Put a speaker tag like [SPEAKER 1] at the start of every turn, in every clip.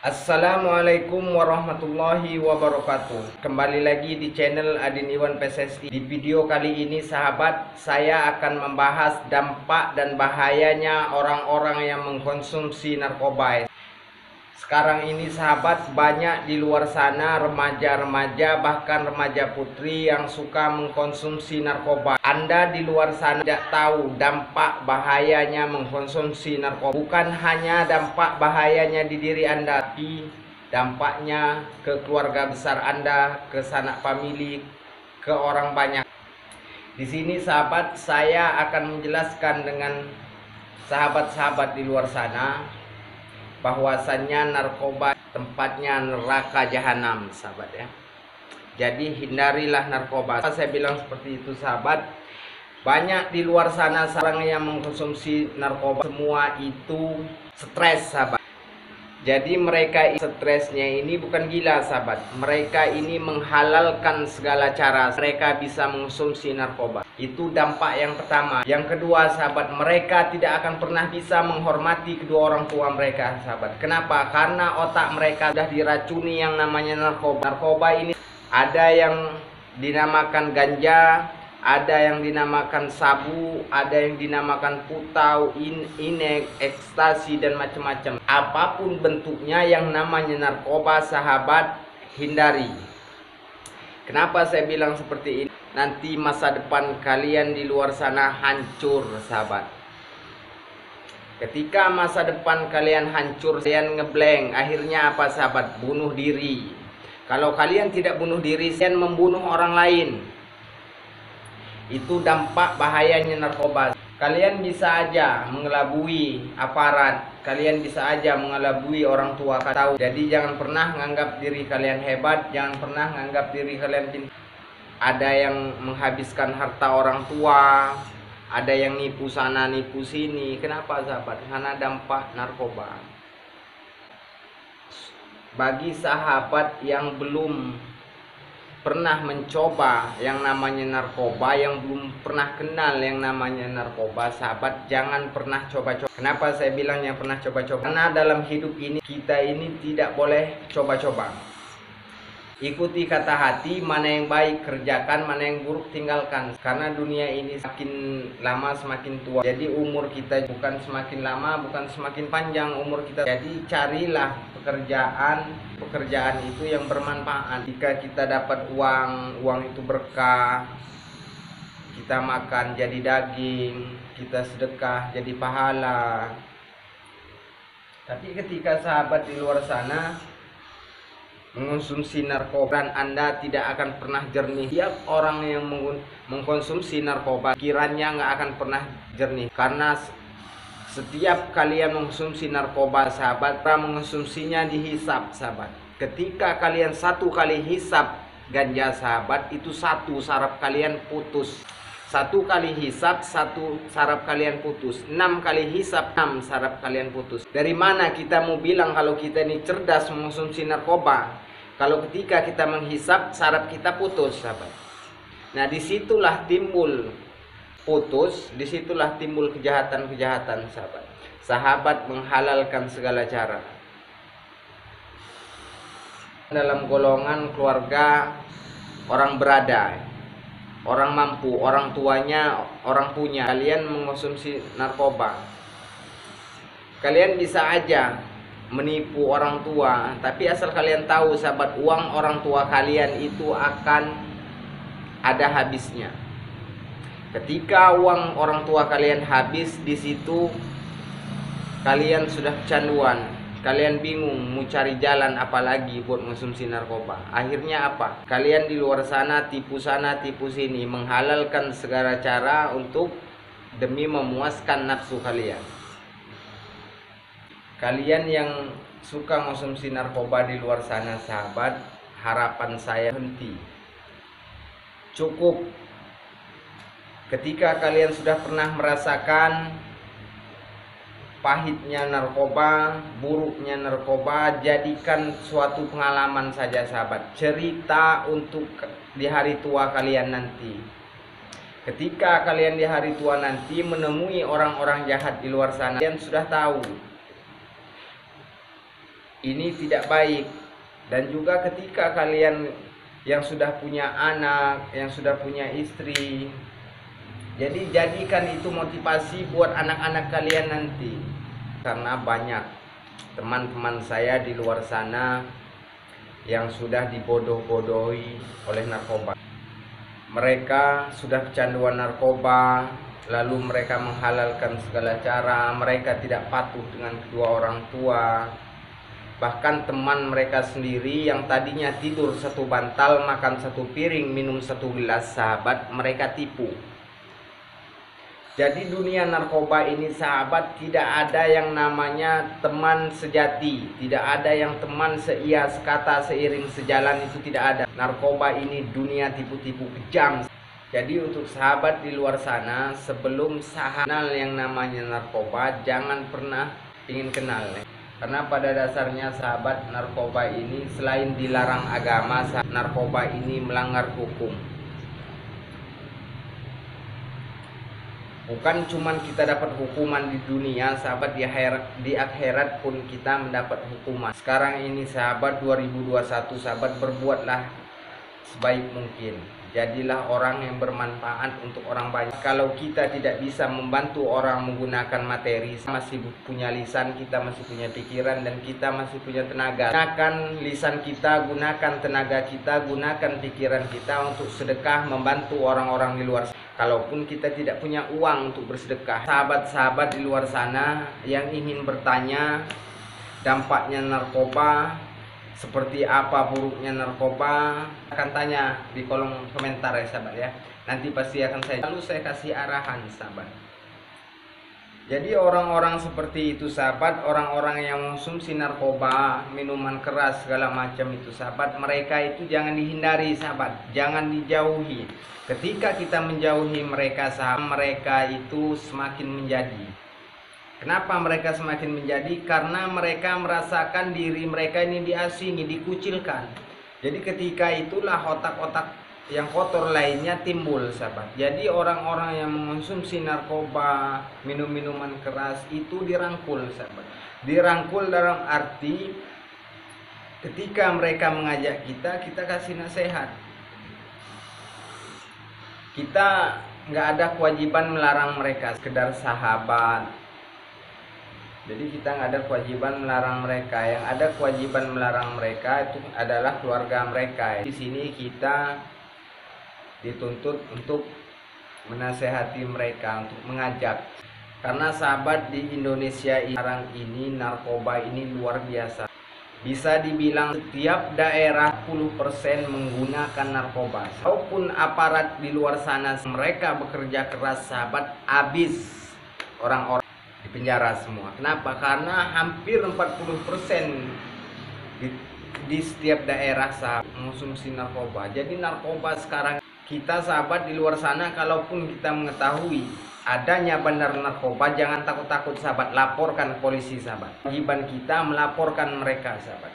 [SPEAKER 1] Assalamualaikum warahmatullahi wabarakatuh. Kembali lagi di channel Adin Iwan PSSI. Di video kali ini sahabat, saya akan membahas dampak dan bahayanya orang-orang yang mengkonsumsi narkoba. Sekarang ini sahabat, banyak di luar sana remaja-remaja, bahkan remaja putri yang suka mengkonsumsi narkoba. Anda di luar sana tidak tahu dampak bahayanya mengkonsumsi narkoba. Bukan hanya dampak bahayanya di diri Anda, tapi dampaknya ke keluarga besar Anda, ke sanak famili, ke orang banyak. Di sini sahabat, saya akan menjelaskan dengan sahabat-sahabat di luar sana bahwasannya narkoba tempatnya neraka jahanam, sahabat ya. Jadi hindarilah narkoba. Saya bilang seperti itu sahabat. Banyak di luar sana orang yang mengkonsumsi narkoba, semua itu stres sahabat. Jadi mereka stresnya ini bukan gila sahabat. Mereka ini menghalalkan segala cara mereka bisa mengkonsumsi narkoba. Itu dampak yang pertama. Yang kedua sahabat, mereka tidak akan pernah bisa menghormati kedua orang tua mereka sahabat. Kenapa? Karena otak mereka sudah diracuni yang namanya narkoba. Narkoba ini ada yang dinamakan ganja, ada yang dinamakan sabu, ada yang dinamakan putau, inek, ekstasi, dan macam-macam. Apapun bentuknya yang namanya narkoba sahabat, hindari. Kenapa saya bilang seperti ini? Nanti masa depan kalian di luar sana hancur sahabat. Ketika masa depan kalian hancur, kalian ngeblank, akhirnya apa sahabat? Bunuh diri. Kalau kalian tidak bunuh diri, kalian membunuh orang lain. Itu dampak bahayanya narkoba. Kalian bisa aja mengelabui aparat, kalian bisa aja mengelabui orang tua kalian tahu. Jadi jangan pernah menganggap diri kalian hebat, jangan pernah menganggap diri kalian pintar. Ada yang menghabiskan harta orang tua, ada yang nipu sana nipu sini. Kenapa sahabat? Karena dampak narkoba. Bagi sahabat yang belum pernah mencoba yang namanya narkoba, yang belum pernah kenal yang namanya narkoba, sahabat jangan pernah coba-coba. Kenapa saya bilang yang pernah coba-coba? Karena dalam hidup ini kita ini tidak boleh coba-coba. Ikuti kata hati, mana yang baik kerjakan, mana yang buruk tinggalkan. Karena dunia ini semakin lama semakin tua. Jadi umur kita bukan semakin lama, bukan semakin panjang umur kita. Jadi carilah pekerjaan itu yang bermanfaat. Jika kita dapat uang itu berkah, kita makan jadi daging, kita sedekah jadi pahala. Tapi ketika sahabat di luar sana mengkonsumsi narkoba, Anda tidak akan pernah jernih. Tiap orang yang mengkonsumsi narkoba, pikirannya nggak akan pernah jernih. Karena setiap kalian mengkonsumsi narkoba sahabat, mengkonsumsinya dihisap sahabat. Ketika kalian satu kali hisap ganja sahabat, itu satu saraf kalian putus. Satu kali hisap, satu saraf kalian putus. 6 kali hisap, 6 saraf kalian putus. Dari mana kita mau bilang kalau kita ini cerdas mengkonsumsi narkoba? Kalau ketika kita menghisap, saraf kita putus sahabat. Nah disitulah timbul putus, disitulah timbul kejahatan-kejahatan sahabat. Sahabat menghalalkan segala cara. Dalam golongan keluarga orang berada, orang mampu, orang tuanya, orang punya, kalian mengkonsumsi narkoba, kalian bisa aja menipu orang tua. Tapi asal kalian tahu sahabat, uang orang tua kalian itu akan ada habisnya. Ketika uang orang tua kalian habis, di situ kalian sudah kecanduan. Kalian bingung mau cari jalan apalagi buat mengkonsumsi narkoba. Akhirnya apa? Kalian di luar sana tipu sini, menghalalkan segala cara untuk demi memuaskan nafsu kalian. Kalian yang suka mengkonsumsi narkoba di luar sana sahabat, harapan saya henti. Cukup. Ketika kalian sudah pernah merasakan pahitnya narkoba, buruknya narkoba, jadikan suatu pengalaman saja sahabat. Cerita untuk di hari tua kalian nanti. Ketika kalian di hari tua nanti menemui orang-orang jahat di luar sana, kalian sudah tahu ini tidak baik. Dan juga ketika kalian yang sudah punya anak, yang sudah punya istri, jadi jadikan itu motivasi buat anak-anak kalian nanti. Karena banyak teman-teman saya di luar sana yang sudah dibodoh-bodohi oleh narkoba. Mereka sudah kecanduan narkoba, lalu mereka menghalalkan segala cara, mereka tidak patuh dengan kedua orang tua. Bahkan teman mereka sendiri yang tadinya tidur satu bantal, makan satu piring, minum satu gelas, sahabat, mereka tipu. Jadi dunia narkoba ini, sahabat, tidak ada yang namanya teman sejati. Tidak ada yang teman seia, sekata, seiring, sejalan, itu tidak ada. Narkoba ini dunia tipu-tipu kejam. Jadi untuk sahabat di luar sana, sebelum kenal yang namanya narkoba, jangan pernah ingin kenal. Karena pada dasarnya sahabat, narkoba ini selain dilarang agama, narkoba ini melanggar hukum. Bukan cuman kita dapat hukuman di dunia, sahabat, di akhirat pun kita mendapat hukuman. Sekarang ini sahabat 2021, sahabat, berbuatlah sebaik mungkin. Jadilah orang yang bermanfaat untuk orang banyak. Kalau kita tidak bisa membantu orang menggunakan materi, masih punya lisan, kita masih punya pikiran, dan kita masih punya tenaga. Gunakan lisan kita, gunakan tenaga kita, gunakan pikiran kita untuk sedekah, membantu orang-orang di luar sana. Kalaupun kita tidak punya uang untuk bersedekah, sahabat-sahabat di luar sana yang ingin bertanya dampaknya narkoba, seperti apa buruknya narkoba, akan tanya di kolom komentar ya sahabat ya. Nanti pasti akan saya kasih arahan sahabat. Jadi orang-orang seperti itu sahabat, orang-orang yang mengkonsumsi narkoba, minuman keras segala macam itu sahabat, mereka itu jangan dihindari sahabat, jangan dijauhi. Ketika kita menjauhi mereka sahabat, mereka itu semakin menjadi. Kenapa mereka semakin menjadi? Karena mereka merasakan diri mereka ini diasingi, dikucilkan. Jadi ketika itulah otak-otak yang kotor lainnya timbul sahabat. Jadi orang-orang yang mengonsumsi narkoba, minum-minuman keras itu dirangkul sahabat. Dirangkul dalam arti ketika mereka mengajak kita, kita kasih nasihat. Kita nggak ada kewajiban melarang mereka, sekedar sahabat. Jadi kita nggak ada kewajiban melarang mereka. Yang ada kewajiban melarang mereka itu adalah keluarga mereka. Di sini kita dituntut untuk menasehati mereka, untuk mengajak. Karena sahabat di Indonesia sekarang ini narkoba ini luar biasa. Bisa dibilang setiap daerah 10% menggunakan narkoba. Walaupun aparat di luar sana mereka bekerja keras sahabat, habis orang-orang di penjara semua. Kenapa? Karena hampir 40% di setiap daerah sahabat mengonsumsi narkoba. Jadi narkoba sekarang kita sahabat di luar sana, kalaupun kita mengetahui adanya bandar narkoba, jangan takut-takut sahabat, laporkan polisi sahabat. Kewajiban kita melaporkan mereka sahabat.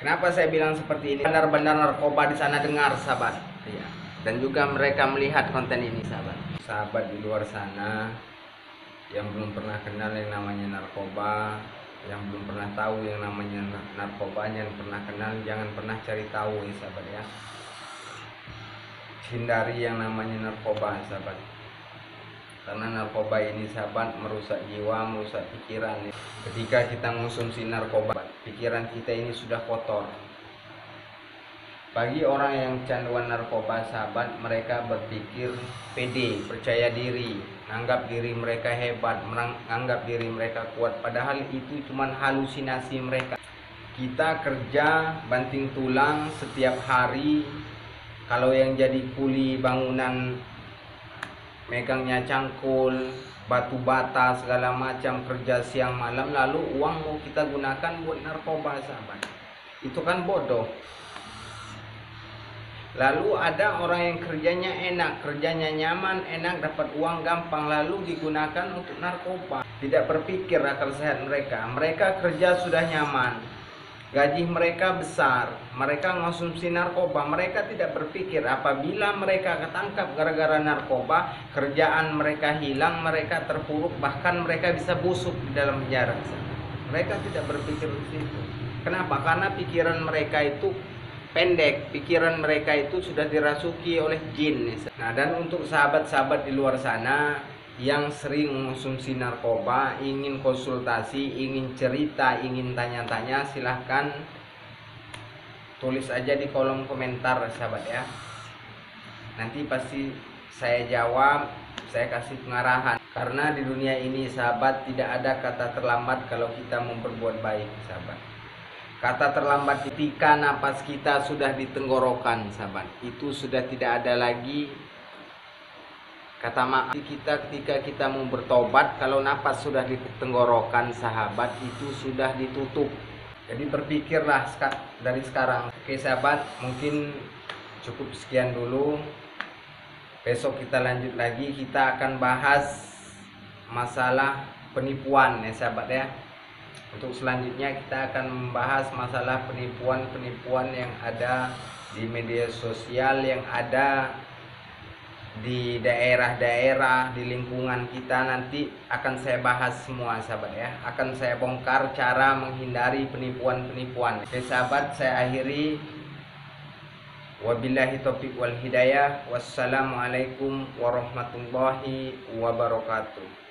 [SPEAKER 1] Kenapa saya bilang seperti ini? Bandar-bandar narkoba di sana dengar sahabat, ya. Dan juga mereka melihat konten ini sahabat. Sahabat di luar sana yang belum pernah kenal yang namanya narkoba, yang belum pernah tahu yang namanya narkoba, yang pernah kenal jangan pernah cari tahu ya sahabat ya. Hindari yang namanya narkoba sahabat. Karena narkoba ini sahabat merusak jiwa, merusak pikiran. Ketika kita mengonsumsi narkoba, pikiran kita ini sudah kotor. Bagi orang yang kecanduan narkoba sahabat, mereka berpikir pede, percaya diri, anggap diri mereka hebat, menganggap diri mereka kuat. Padahal itu cuma halusinasi mereka. Kita kerja banting tulang setiap hari. Kalau yang jadi kuli bangunan, megangnya cangkul, batu bata segala macam, kerja siang malam, lalu uang mau kita gunakan buat narkoba sahabat. Itu kan bodoh. Lalu ada orang yang kerjanya enak, kerjanya nyaman, enak, dapat uang gampang, lalu digunakan untuk narkoba. Tidak berpikir akal sehat mereka. Mereka kerja sudah nyaman, gaji mereka besar, mereka mengonsumsi narkoba. Mereka tidak berpikir apabila mereka ketangkap gara-gara narkoba, kerjaan mereka hilang, mereka terpuruk, bahkan mereka bisa busuk di dalam penjara. Mereka tidak berpikir di situ. Kenapa? Karena pikiran mereka itu pendek, pikiran mereka itu sudah dirasuki oleh jin. Nah, dan untuk sahabat-sahabat di luar sana yang sering mengonsumsi narkoba, ingin konsultasi, ingin cerita, ingin tanya-tanya, silahkan tulis aja di kolom komentar sahabat ya. Nanti pasti saya jawab, saya kasih pengarahan. Karena di dunia ini sahabat tidak ada kata terlambat kalau kita mau berbuat baik sahabat. Kata terlambat ketika napas kita sudah di tenggorokan sahabat. Itu sudah tidak ada lagi kata maaf kita ketika kita mau bertobat. Kalau napas sudah di tenggorokan sahabat, itu sudah ditutup. Jadi berpikirlah dari sekarang. Oke sahabat, mungkin cukup sekian dulu. Besok kita lanjut lagi, kita akan bahas masalah penipuan ya sahabat ya. Untuk selanjutnya kita akan membahas masalah penipuan-penipuan yang ada di media sosial, yang ada di daerah-daerah, di lingkungan kita. Nanti akan saya bahas semua sahabat ya. Akan saya bongkar cara menghindari penipuan-penipuan. Oke sahabat, saya akhiri. Wabillahi taufiq wal hidayah. Wassalamualaikum warahmatullahi wabarakatuh.